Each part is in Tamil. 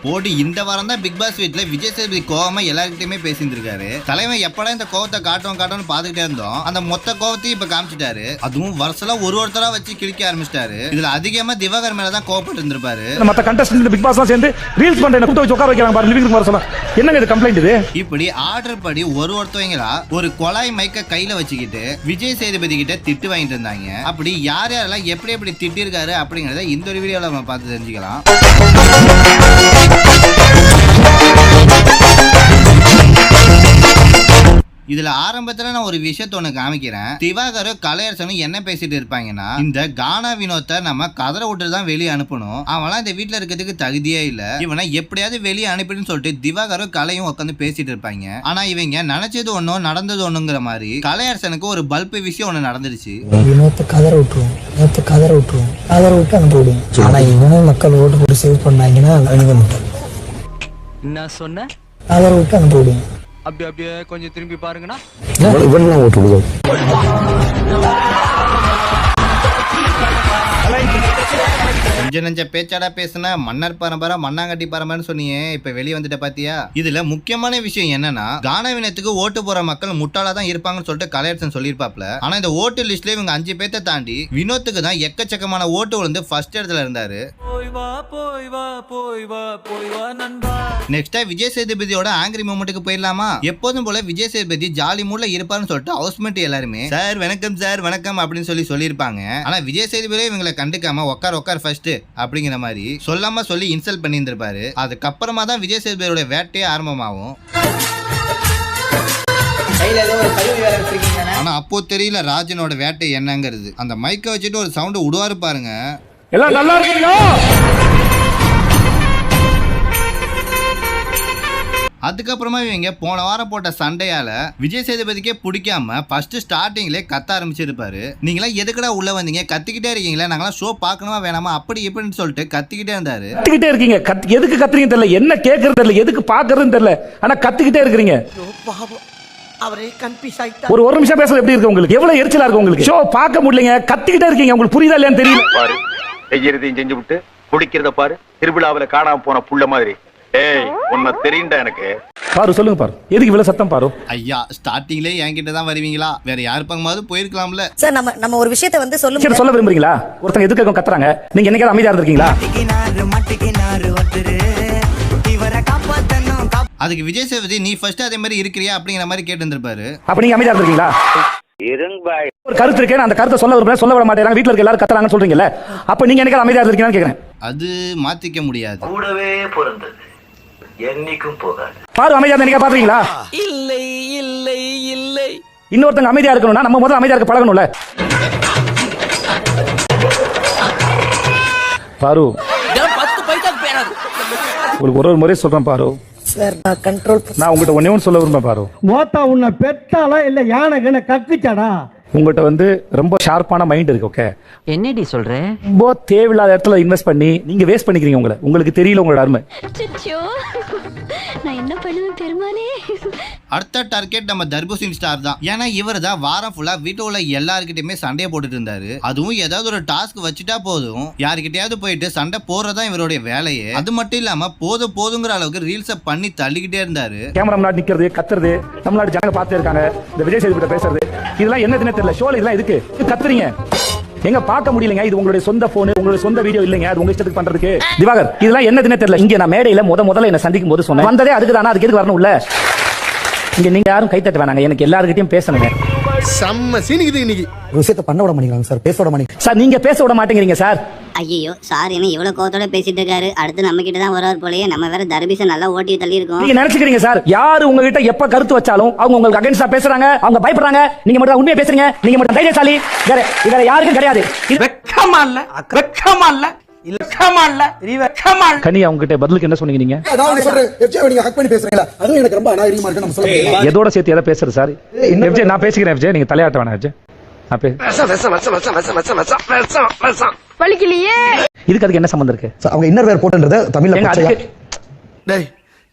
போடி இந்த வாரம் தான் பிக் பாஸ் வீட்ல விஜய் சேதுபதி கோவமா எல்லார்கிட்டயுமே பேசியிருந்திருக்காரு. தலைவன் எப்படா இந்த கோவத்தை காட்டுன்னு பாத்துக்கிட்டே இருந்தோம். அந்த மொத்த கோவத்தையும் இப்ப காமிச்சிட்டாரு. அதுவும் வருஷல ஒருத்தரா வச்சு கிழிக்க ஆரம்பிச்சிட்டாரு. இதுல அதிகமா திவாகர் மேலதான் கோவப்பட்டு இருந்திருப்பாரு. மத்த கண்டஸ்டன்ட் பிக் பாஸ் சேர்ந்து ரீல்ஸ் பண்ற கூட்ட வச்சு உட்கார வைக்கிறாங்க பாருங்க, லிவிங் வர சொல்ல என்னங்க இது கம்ப்ளைண்ட் இது? இப்படி ஆர்டர் படி ஒருத்தவங்களா ஒரு கொலாய் மைக்க கையில வச்சுக்கிட்டு விஜய் சேதுபதி கிட்ட திட்டு வாங்கிட்டு இருந்தாங்க. அப்படி யார் யாரெல்லாம் எப்படி திட்டி இருக்காரு அப்படிங்கறத இந்த ஒரு வீடியோல நம்ம பார்த்து தெரிஞ்சுக்கலாம். இதுல ஆரம்பத்துல நான் ஒரு விஷயத்த ஒண்ணு காமிக்கிறேன். திவாகரும் கலையரசனும் என்ன பேசிட்டு இருப்பாங்கன்னா, இந்த கானா வினோத்தை நம்ம கதற விட்டு தான் வெளியே அனுப்பணும், அவன்லாம் இந்த வீட்டுல இருக்கிறதுக்கு தகுதியே இல்ல, இவனை எப்படியாவது வெளியே அனுப்பிடுன்னு சொல்லிட்டு திவாகரும் கலையும் உட்காந்து பேசிட்டு இருப்பாங்க. ஆனா இவங்க நினைச்சது ஒண்ணும் நடந்தது ஒண்ணுங்கிற மாதிரி கலையரசனுக்கு ஒரு பல்ப் விஷயம் ஒண்ணு நடந்துருச்சு. வினோத்தை கதற விட்டுருவோம், கதற விட்டு அனுப்பிவிடுவோம். ஆனா இவனும் மக்கள் ஓட்டு போட்டு சேவ் பண்ணாங்கன்னா என்ன சொன்ன, கதற விட்டு அனுப்பிவிடுவோம். அப்படியே கொஞ்சம் திரும்பி பாருங்கண்ணா. ஓட்டு விடுவோம். கொஞ்ச நெஞ்ச பேச்சாடா பேசுன மன்னர் பரம்பரை மண்ணாங்கட்டி பரம்பரைன்னு சொன்னீங்க, இப்ப வெளியே வந்துட்ட பாத்தியா? இதுல முக்கியமான விஷயம் என்னன்னா, கானவினத்துக்கு ஓட்டு போற மக்கள் முட்டாளா தான் இருப்பாங்கன்னு சொல்லிட்டு கலையரசன் சொல்லியிருப்பாப்ல. ஆனா இந்த ஓட்டு லிஸ்ட்ல இவங்க 5 பேத்தை தாண்டி வினோத்துக்கு தான் எக்கச்சக்கமான ஓட்டு விழுந்து ஃபர்ஸ்ட் இடத்துல இருந்தாரு. நெக்ஸ்டா விஜய் சேதுபதியோட ஆங்கிரி மூமெண்ட்டுக்கு போயிடலாமா? எப்போதும் போல விஜய் சேதுபதி ஜாலி மூட்ல இருப்பாருன்னு சொல்லிட்டு ஹவுஸ்மேட் எல்லாருமே சார் வணக்கம் அப்படின்னு சொல்லியிருப்பாங்க. ஆனா விஜய் சேதுபதி இவங்களை கண்டுக்காம உட்கார் ஃபர்ஸ்ட் அப்படிங்கிற மாதிரி சொல்லாம சொல்லி இன்சல்ட் பண்ணி இருந்திருப்பாரு. அதுக்கப்புறமா தான் விஜய் சேதுபதியோட வேட்டையே ஆரம்பமாகும். ஆனா அப்போ தெரியல ராஜனோட வேட்டை என்னங்கிறது. அந்த மைக்கை வச்சுட்டு ஒரு சவுண்ட் விடுவாரு பாருங்க. எல்லாம் நல்லா இருக்கீங்களா? அதுக்கப்புறமா இவங்க போன வாரம் போட்ட சண்டையால விஜய் சேதுபதிக்கே பிடிக்காம ஃபர்ஸ்ட் ஸ்டார்டிங்ல கத்த ஆரம்பிச்சிருப்பாரு. நீங்களாம் எதுக்குடா உள்ள வந்தீங்க, கத்திக்கிட்டே இருக்கீங்களா, நாங்களாம் ஷோ பார்க்கணுமா வேணாமா அப்படி இப்படின்னு சொல்லிட்டு கத்திக்கிட்டே இருந்தாரு. கத்திக்கிட்டே இருக்கீங்க, எதுக்கு கத்துறீங்க தெரியல, என்ன கேட்கறது தெரியல, எதுக்கு பாக்குறதுன்னு தெரியல, ஆனா கத்திக்கிட்டே இருக்கீங்க. ஒரு நிமிஷம் பேச எப்படி இருக்கு உங்களுக்கு? எவ்வளவு எரிச்சலா இருக்கு உங்களுக்கு? ஷோ பார்க்க முடியலங்க, கத்திக்கிட்டே இருக்கீங்க. உங்களுக்கு புரியுதா இல்லையான்னு தெரியல. பாரு, செய்யறதையும் செஞ்சு விட்டு குடிக்கிறத பாரு, திருவிழாவில காணாம போன புள்ள மாதிரி. ஏய், உன்னை தெரியுண்டா எனக்கு. பாரு சொல்லுங்க பாரு, எதுக்கு இவ்வளவு சத்தம் பாரு? ஐயா, ஸ்டார்டிங்ல என்கிட்ட தான் வருவீங்களா? வேற யார் பக்கமாவது போயிருக்கலாம்ல சார். நம்ம ஒரு விஷயத்தை வந்து சொல்ல விரும்புறீங்களா? ஒருத்தங்க எதுக்கு கத்துறாங்க, நீங்க என்னைக்காவது அமைதியா இருந்திருக்கீங்களா? அதுக்கு விஜய் சேதுபதி நீ ஃபர்ஸ்ட் அதே மாதிரி இருக்கிறியா அப்படிங்கிற மாதிரி கேட்டு இருந்திருப்பாரு. அப்ப நீங்க அமைதியா இருந்திருக்கீங்களா? ஒரு கருத்து இருக்கேன், அந்த கருத்தை சொல்ல விட மாட்டேன், வீட்டுல இருக்க எல்லாரும் கத்துறாங்கன்னு சொல்றீங்கல்ல, அப்ப நீங்க என்னைக்காவது அமைதியா இருந்திருக்கீங்கன்னு கேக்குறேன். அது மாத்திக்க முடியாது, கூடவே பிறந்தது என்னைக்கும் போகாது. பாரு அமைதியா நீங்க பாத்தீங்களா? இல்லை இல்லை இல்லை. இன்னொருத்தங்க அமைதியா இருக்கணும்னா நம்ம முதல்ல அமைதியா இருக்க பழகணும்ல. பாரு 10 பைசாக்கு பேராது. உங்களுக்கு ஒரு முறை சொல்றேன் பாரு சார், நான் கண்ட்ரோல் நான் உங்ககிட்ட ஒண்ணே சொல்ல விரும்புறேன் பாரு. மோத்தா உன்னை பெத்தாலா இல்ல யானை கக்குச்சாடா? உங்ககிட்ட வந்து ரொம்ப ஷார்ப்பான மைண்ட் இருக்கு. ஓகே, என்னடி சொல்ற? ரொம்ப தேவையில்லாத இடத்துல இன்வெஸ்ட் பண்ணி நீங்க வேஸ்ட் பண்ணிக்கிறீங்க. உங்களுக்கு தெரியல உங்களோட அருமை. நான் என்ன பண்ணுவேன் பெருமானே. அடுத்த டார்கெட் நம்ம தர்பூசணி ஸ்டார் தான். ஏன்னா இவர் தான் வாரம் ஃபுல்லா வீட்டு உள்ள எல்லாருக்கிட்டையுமே சண்டையை போட்டுட்டு இருந்தாரு. அதுவும் ஏதாவது ஒரு டாஸ்க் வச்சுட்டா போதும், யாருக்கிட்டையாவது போயிட்டு சண்டை போறதான் இவருடைய வேலையே. அது மட்டும் இல்லாம போதுங்கிற அளவுக்கு ரீல்ஸை பண்ணி தள்ளிக்கிட்டே இருந்தாரு. கேமரா முன்னாடி நிக்கிறது, கத்துறது, தமிழ்நாடு ஜனங்க பார்த்து இருக்காங்க, இந்த விஜய் சேதுபதி பேசுறது, இதெல்லாம் என்னதுன்னு தெரியல. ஷோல இதெல்லாம் எதுக்கு கத்துறீங்க? எங்க பார்க்க முடியலங்க, இது உங்களுடைய சொந்த போன், உங்களுடைய சொந்த வீடியோ இல்லைங்க, அது உங்க இஷ்டத்துக்கு பண்றதுக்கு. திவாகர், இதெல்லாம் என்னதுன்னே தெரியல. இங்க நான் மேடையில முதல்ல என்ன சந்திக்கும் போது சொன்னேன், வந்ததே அதுக்கு தானா, அதுக்கு எதுக்கு வரணும் உள்ள? இங்க நீங்க யாரும் கை தட்ட வேணாங்க, எனக்கு எல்லார்கிட்டயும் பேசணுங்க. செம்ம சீனிக்குது இன்னைக்கு. விஷயத்தை பண்ண விட மாட்டேங்கிறாங்க சார், பேச விட மாட்டேங்க சார். நீங்க பேச விட மாட்டேங்கிறீங்க சார். ஐயோ சார், என்ன இவ்வளவு கோவத்தோட பேசிட்டு இருக்காரு, அடுத்து நம்ம கிட்ட தான் வருவார் போலயே. நம்ம வேற தர்பீச நல்லா ஓட்டி தள்ளி இருக்கோம். நீங்க நினைச்சுக்கிறீங்க சார், யாரு உங்ககிட்ட எப்ப கருத்து வச்சாலும் அவங்க உங்களுக்கு அகைன்ஸ்டா பேசுறாங்க, அவங்க பயப்படுறாங்க. நீங்க மட்டும் உண்மையா பேசுறீங்க, நீங்க மட்டும் தைரியசாலி. வேற யாருக்கும் கிடையாது. வெக்கமா இல்ல, வெக்கமா இல்ல, வெக்கமா இல்ல, வெக்கமா இல்ல. கனி அவங்க கிட்ட பதிலுக்கு என்ன சொன்னீங்க நீங்க? நான் சொல்றேன், எஃப்ஜே நீங்க ஹக் பண்ணி பேசுறீங்களா? அதுவும் எனக்கு ரொம்ப அநாகரிகமா இருக்கு. நம்ம சொல்லுங்க, எதோட சேர்த்து எதை பேசுறது சார்? எஃப்ஜே நான் பேசிக்கிறேன். எஃப்ஜே நீங்க தலையாட்ட வேணாம். எஃப்ஜே வலிக்கலையே. இதுக்கு அதுக்கு என்ன சம்பந்தம் இருக்கு? அவங்க இன்னர் வேர் போட்டுன்றத தமிழ்ல டேய்,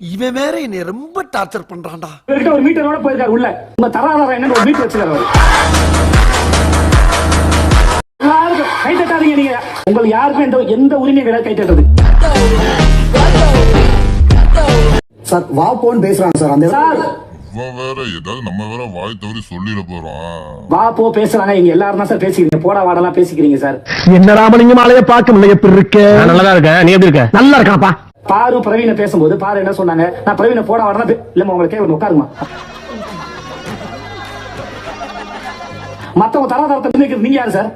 இவன் வேற என்னை ரொம்ப டார்ச்சர் பண்றான்டா. ஒரு மீட்டரோட போயிருக்காரு உள்ள. உங்க தராதரா என்ன ஒரு மீட்டர் வச்சிருக்காரு. எல்லாரும் கை தட்டாதீங்க. நீங்க உங்களுக்கு யாருக்கும் எந்த உரிமையும் கிடையாது கை தட்டுறது. சார் வா போன்னு பேசுறாங்க சார் அந்த வேற ஏதாவது நம்ம வேற வாய் தவறி சொல்லிட போறோம். வா போ பேசுறாங்க, இங்க எல்லாரும் தான் சார் பேசிக்கிறீங்க, போடா வாடலாம் பேசிக்கிறீங்க சார். என்னடா நீங்க மாலைய பார்க்க முடியல, எப்படி இருக்க? நல்லதா இருக்க, நீ எப்படி இருக்க? நல்லா இருக்கானப்பா. பாரு பிரவீன பேசும்போது பாரு என்ன சொன்னாங்க, நான் பிரவீன போடா வாடலாம் இல்லம்மா உங்களுக்கு உட்காருமா. மத்தவங்க தராதரத்தை நினைக்கிறது நீங்க யாரு சார்?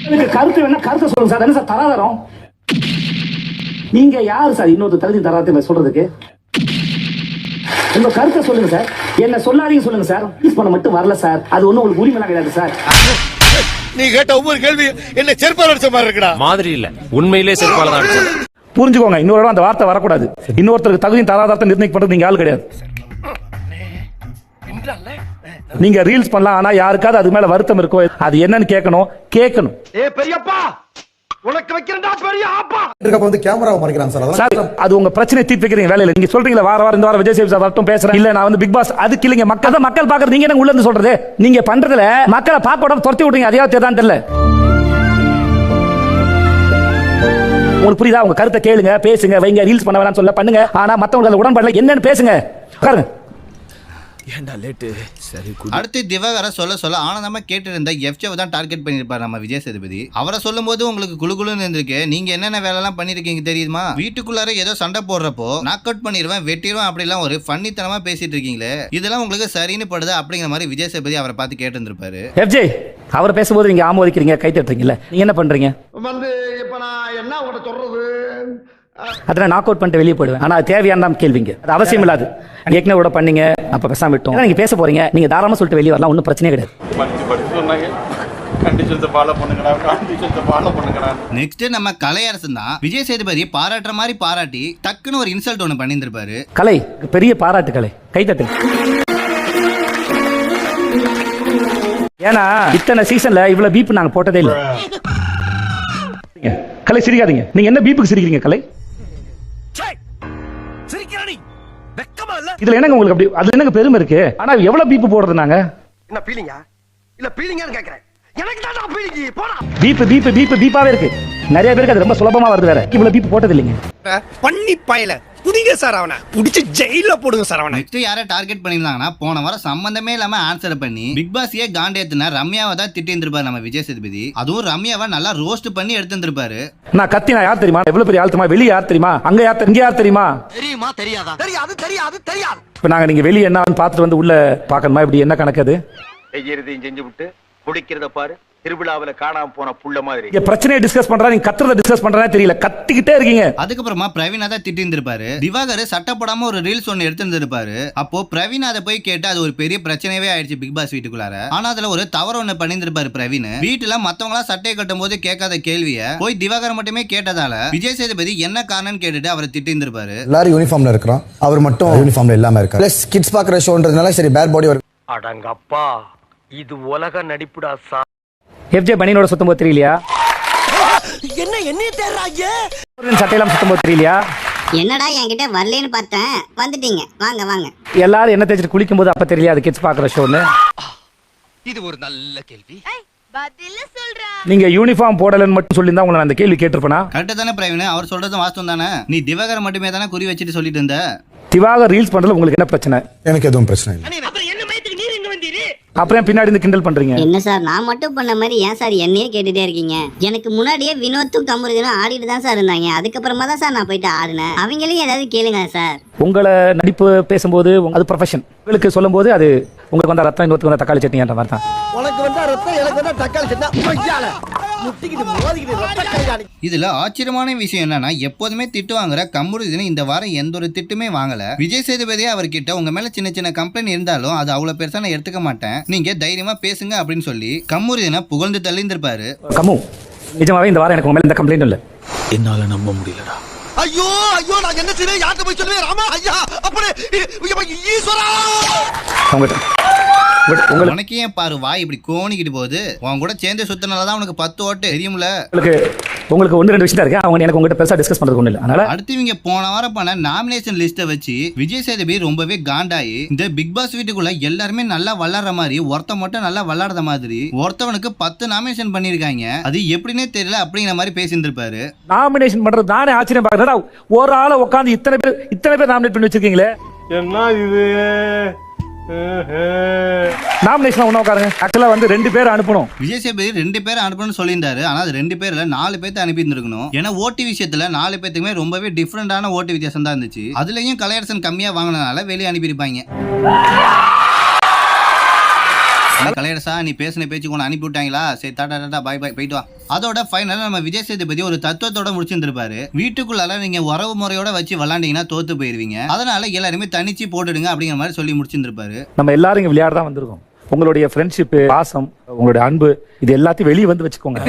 எனக்கு கருத்து வேணா கருத்தை சொல்லுங்க சார். என்ன சார் தராதரம்? நீங்க யாரு சார் இன்னொரு தகுதி தராதரத்தை சொல்றதுக்கு? உங்க கருத்தை சொல்லுங்க சார். என்ன சொல்லாதீங்க சொல்லுங்க சார். ப்ளீஸ் பண்ண மட்டும் வரல சார், அது ஒண்ணும் உங்களுக்கு உரிமை கிடையாது சார். நீ கேட்ட ஒவ்வொரு கேள்வி என்ன செருப்பால அடிச்ச மாதிரி இருக்குடா. மாதிரி இல்ல, உண்மையிலே செருப்பால தான் அடிச்சது. புரிஞ்சுக்கோங்க, இன்னொரு அந்த வார்த்தை வரக்கூடாது. இன்னொருத்தருக்கு தகுதியும் தராதரத்தை நிர்ணயிக்கப்படுறது நீங்க ஆள் கிடையாது. நீங்க ரீல்ஸ் பண்ணலாம், ஆனா யாருக்காவது அது மேல வருத்தம் இருக்கோ அது என்னன்னு கேட்கணும். ஏ பெரியப்பா உனக்கு வைக்கிறேன்டா பெரிய ஆப்பா. இருக்கப்ப வந்து கேமராவை மறைக்கிறாங்க சார். சார் அது உங்க பிரச்சனை தீர்த்து வைக்கிறீங்க வேலையில. நீங்க சொல்றீங்களா வாரம் இந்த வாரம் விஜய் சேது சார் வரட்டும் பேசுறேன், இல்ல நான் வந்து பிக் பாஸ் அதுக்கு இல்லைங்க. மக்கள் பாக்குறது நீங்க என்ன உள்ள இருந்து சொல்றது? நீங்க பண்றதுல மக்களை பார்க்க விடாம துரத்தி விடுறீங்க. அதையாவது தெரியாதான் தெரியல உங்களுக்கு புரியுதா? உங்க கருத்தை கேளுங்க, பேசுங்க, வைங்க. ரீல்ஸ் பண்ண வேணாம்னு சொல்ல பண்ணுங்க, ஆனா மத்தவங்க உடன்பாடுல என்னன்னு பேசுங்க. பாருங்க அடுத்து திவாகரை சொல்ல ஆனந்தமா கேட்டு இருந்த எஃப்ஜேவை தான் டார்கெட் பண்ணிருப்பாரு நம்ம விஜய் சேதுபதி. அவரை சொல்லும் போது உங்களுக்கு குழுன்னு இருந்திருக்கு. நீங்க என்னென்ன வேலை எல்லாம் பண்ணிருக்கீங்க தெரியுமா? வீட்டுக்குள்ளார ஏதோ சண்டை போடுறப்போ நாக் அவுட் பண்ணிடுவேன், வெட்டிடுவேன், அப்படிலாம் ஒரு ஃபன்னித்தனமா பேசிட்டு இருக்கீங்களே, இதெல்லாம் உங்களுக்கு சரின்னு படுது அப்படிங்கிற மாதிரி விஜய் சேதுபதி அவரை பார்த்து கேட்டு இருந்திருப்பாரு. எஃப்ஜே அவர் பேசும்போது நீங்க ஆமோதிக்கிறீங்க, கை தட்டுறீங்கல்ல, நீங்க என்ன பண்றீங்க? வந்து இப்ப நான் என்ன உங்கள்ட்ட சொல்றது? அதெல்லாம் நாக் அவுட் பண்ணிட்டு வெளியே போயிடுவேன். ஆனா தேவையான கேள்விங்க, அது அவசியம் இல்லாது. ஏற்கனவே கூட பண்ணீங்க, அப்ப பேசாம விட்டோம். நீங்க பேச போறீங்க, நீங்க தாராளமா சொல்லிட்டு வெளியே வரலாம், ஒன்றும் பிரச்சனையே கிடையாது. நெக்ஸ்ட் நம்ம கலையரசன் தான் விஜய் சேதுபதி பாராட்டுற மாதிரி பாராட்டி டக்குன்னு ஒரு இன்சல்ட் ஒன்று பண்ணியிருந்திருப்பாரு. கலை பெரிய பாராட்டு, கலை கைத்தட்டு. ஏன்னா இத்தனை சீசன்ல இவ்வளவு பீப் நாங்க போட்டதே இல்லை. கலை சிரிக்காதீங்க, நீங்க என்ன பீப்புக்கு சிரிக்கிறீங்க கலை? இதுல என்னங்க உங்களுக்கு அப்படி அதுல என்னங்க பெருமை இருக்கு? ஆனா எவ்வளவு பீப்பு போடுறது நாங்க? என்ன பீலிங்கா? இல்ல பீலிங்கான்னு கேக்குறேன். எனக்கு தான் பீலிங்கி போடா. பீப்பாவே இருக்கு. நிறைய பேருக்கு அது ரொம்ப சுலபமா வருது. வேற இவ்வளவு பீப்பு போட்டது இல்லைங்க. பண்ணி பயல புடிங்க சார், அவனை புடிச்சு ஜெயில போடுங்க சார் அவனை. நெக்ஸ்ட் யாரை டார்கெட் பண்ணிருந்தாங்கன்னா போன வாரம் சம்பந்தமே இல்லாம ஆன்சர் பண்ணி பிக் பாஸையே காண்டேத்துனா ரம்யாவை தான் திட்டி இருந்திருப்பாரு நம்ம விஜய் சேதுபதி. அதுவும் ரம்யாவை நல்லா ரோஸ்ட் பண்ணி எடுத்திருந்திருப்பாரு. நான் கத்தினா யார் தெரியுமா? எவ்வளவு பெரிய ஆள் தெரியுமா? வெளியே யார் தெரியுமா? அங்க யார் இங்க யார் தெரியுமா? தெரியுமா தெரியாதா? தெரியாது. இப்ப நாங்க நீங்க வெளியே என்னன்னு பார்த்துட்டு வந்து உள்ள பாக்கணுமா? இப்படி என்ன கணக்கு? அது செய்யறதையும் செஞ்சு விட்டு குடிக்கிறத பாரு, திருவிழாவில காணாம போன புள்ள மாதிரி. இங்க பிரச்சனையை டிஸ்கஸ் பண்றா, நீங்க கத்துறத டிஸ்கஸ் பண்றதா தெரியல, கத்திக்கிட்டே இருக்கீங்க. அதுக்கப்புறமா பிரவீனா தான் திட்டி இருந்திருப்பாரு. திவாகர் சட்டப்படாம ஒரு ரீல்ஸ் ஒன்னு எடுத்திருந்திருப்பாரு. அப்போ பிரவீன் அதை போய் கேட்டு அது ஒரு பெரிய பிரச்சனையே ஆயிடுச்சு பிக் பாஸ் வீட்டுக்குள்ளார. ஆனா அதுல ஒரு தவறு ஒண்ணு பண்ணிருந்திருப்பாரு பிரவீன். வீட்டுல மத்தவங்களா சட்டையை கட்டும் போது கேட்காத கேள்விய போய் திவாகர் மட்டுமே கேட்டதால விஜய் சேதுபதி என்ன காரணம் கேட்டுட்டு அவரை திட்டி இருந்திருப்பாரு. எல்லாரும் யூனிஃபார்ம்ல இருக்கிறோம், அவர் மட்டும் யூனிஃபார்ம்ல இல்லாம இருக்காரு. பிளஸ் கிட்ஸ் பாக்குற ஷோன்றதுனால சரி பேட் பாடி. அடங்கப்பா, இது உலக நடிப்புடா சா. எஃப்ஜே பனியனோட சுத்தம் தெரியலையா? என்ன தேடுறாங்க? சட்டையெல்லாம் சுத்தம் தெரியலையா? என்னடா என்கிட்ட வரலன்னு பார்த்தேன், வந்துட்டீங்க, வாங்க வாங்க. எல்லாரும் என்ன தேய்ச்சிட்டு குளிக்கும் போது அப்ப தெரியல அது கிட்ஸ் பாக்குற ஷோன்னு? இது ஒரு நல்ல கேள்வி. நீங்க யூனிஃபார்ம் போடலன்னு மட்டும் சொல்லியிருந்தா உங்களை அந்த கேள்வி கேட்டிருப்பேனா? கரெக்ட் தானே பிரவீன், அவர் சொல்றது வாஸ்தவம் தானே. நீ திவாகர் மட்டுமே தானே குறி வச்சுட்டு சொல்லிட்டு இருந்த. திவாகர் ரீல்ஸ் பண்றதுல உங்களுக்கு என்ன பிரச்சனை? எனக்கு எதுவும் பிரச்சனை இல்லை. அப்புறம் பின்னாடி இருந்து கிண்டல் பண்றீங்க. என்ன சார் நான் மட்டும் பண்ண மாதிரி ஏன் சார் என்னையே கேட்டுட்டே இருக்கீங்க? எனக்கு முன்னாடியே வினோத்தும் கமருதனும் ஆடிட்டு தான் சார் இருந்தாங்க. அதுக்கப்புறமா தான் சார் நான் போயிட்டு ஆடினேன். அவங்களையும் ஏதாவது கேளுங்க சார். உங்களை நடிப்பு பேசும்போது அது ப்ரொஃபஷன், உங்களுக்கு சொல்லும் போது அது உங்களுக்கு வந்த ரத்தம் இன்னொருத்துக்கு வந்த தக்காளி சட்னி என்ற மாதிரி தான். உனக்கு வந்தா ரத்தம், எனக்கு வந்தா தக்காளி சட்னி. இதுல ஆச்சரியமான விஷயம் என்னன்னா எப்போதுமே திட்டு வாங்குற கமருதீன் இந்த வாரம் எந்த ஒரு திட்டுமே வாங்கல. விஜய் சேதுபதி அவர்கிட்ட உங்க மேல சின்ன சின்ன கம்ப்ளைண்ட் இருந்தாலும் அது அவ்வளவு பெருசா நான் எடுத்துக்க மாட்டேன், நீங்க தைரியமா பேசுங்க அப்படின்னு சொல்லி கமருதீனை புகழ்ந்து தள்ளிந்திருப்பாரு. கமு நிஜமாவே இந்த வாரம் எனக்கு உங்க மேல எந்த கம்ப்ளைண்ட் இல்ல. என்னால நம்ப முடியலடா. ஐயோ நான் என்ன செய்வேன்? யார்கிட்ட போய் சொல்லுவேன்? ராமா ஐயா, அப்படி ஈஸ்வரா. அவங்ககிட்ட பட் உங்களுக்கு உனக்கே ஏன் பாரு வாய் இப்படி கோணிக்கிட்டு போகுது. உன் கூட சேர்ந்து சுத்தினாலதான் உனக்கு 10 ஓட்டு தெரியும்ல. உங்களுக்கு ஒன்று 2 விஷயம் இருக்கு. அவங்க எனக்கு உங்ககிட்ட பெருசா டிஸ்கஸ் பண்றது ஒண்ணு இல்லை. அதனால அடுத்து இவங்க போன வாரம் பண்ண நாமினேஷன் லிஸ்ட்டை வச்சு விஜய் சேதுபதி ரொம்பவே காண்டாயி இந்த பிக் பாஸ் வீட்டுக்குள்ள எல்லாருமே நல்லா விளையாடுற மாதிரி ஒருத்த மட்டும் நல்லா விளையாடுற மாதிரி ஒருத்தவனுக்கு 10 நாமினேஷன் பண்ணிருக்காங்க. அது எப்படின்னே தெரியல அப்படிங்கிற மாதிரி பேசிட்டு இருப்பாரு. நாமினேஷன் பண்றது நானே ஆச்சரியம் பார்க்கறேன். ஒரு ஆளை உட்காந்து இத்தனை பேர் நாமினேட் பண்ணி வச்சிருக்கீங்களே. என்ன இது நாமினேஷன் ஒண்ணா உட்காருங்க. ஆக்சுவலா வந்து 2 பேர் அனுப்பணும். விஜய் சேதுபதி 2 பேர் அனுப்பணும்னு சொல்லியிருந்தாரு. ஆனா அது 2 பேர்ல 4 பேர்த்த அனுப்பி இருந்திருக்கணும். ஏன்னா ஓட்டு விஷயத்துல 4 பேத்துக்குமே ரொம்பவே டிஃப்ரெண்டான ஓட்டு வித்தியாசம் தான் இருந்துச்சு. அதுலயும் கலையரசன் கம்மியா வாங்கினதுனால வெளியே அனுப்பியிருப்பாங்க. கலையரசா நீ பேசின பேச்சு கொண்டு அனுப்பி விட்டாங்களா? சரி டாடா டாடா பாய் பாய் போயிட்டு வா. அதோட ஃபைனல் நம்ம விஜய் சேதுபதி ஒரு தத்துவத்தோட முடிச்சிருந்திருப்பாரு. வீட்டுக்குள்ளால நீங்க உறவு முறையோட வச்சு விளாண்டீங்கன்னா தோத்து போயிருவீங்க. அதனால எல்லாருமே தனிச்சு போட்டுடுங்க அப்படிங்கிற மாதிரி சொல்லி முடிச்சிருந்திருப்பாரு. நம்ம எல்லாரும் இங்க விளையாட தான் வந்திருக்கோம். உங்களுடைய ஃப்ரெண்ட்ஷிப், பாசம், உங்களுடைய அன்பு இது எல்லாத்தையும் வெளியே வந்து வச்சுக்கோங்க.